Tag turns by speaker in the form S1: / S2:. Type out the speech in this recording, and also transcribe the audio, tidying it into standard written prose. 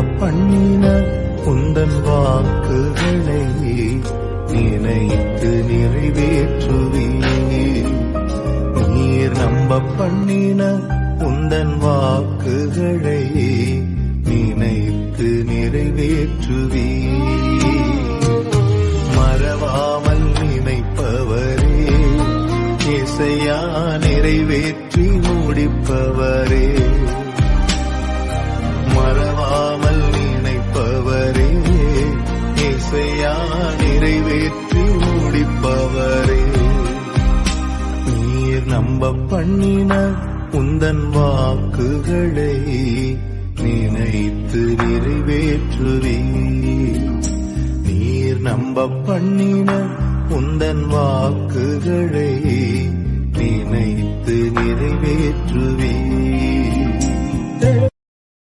S1: பண்ணின உந்தன் வாக்குகளை நினைத்து நிறைவேற்றுவீர். நீர் நம்ப பண்ணின உந்தன் வாக்குகளை நினைத்து நிறைவேற்றுவீர். மறவாமல் நினைப்பவரே, இசையா நிறைவேற்றி முடிப்பவரே. மறவாமல் நினைப்பவரே, இசையா நிறைவேற்றி முடிப்பவரே. நீர் நம்ப பண்ணின உந்தன் வாக்குகளை நினைத்து நிறைவேற்றுவீர். நீர் நம்ப பண்ணின உந்தன் வாக்குகளை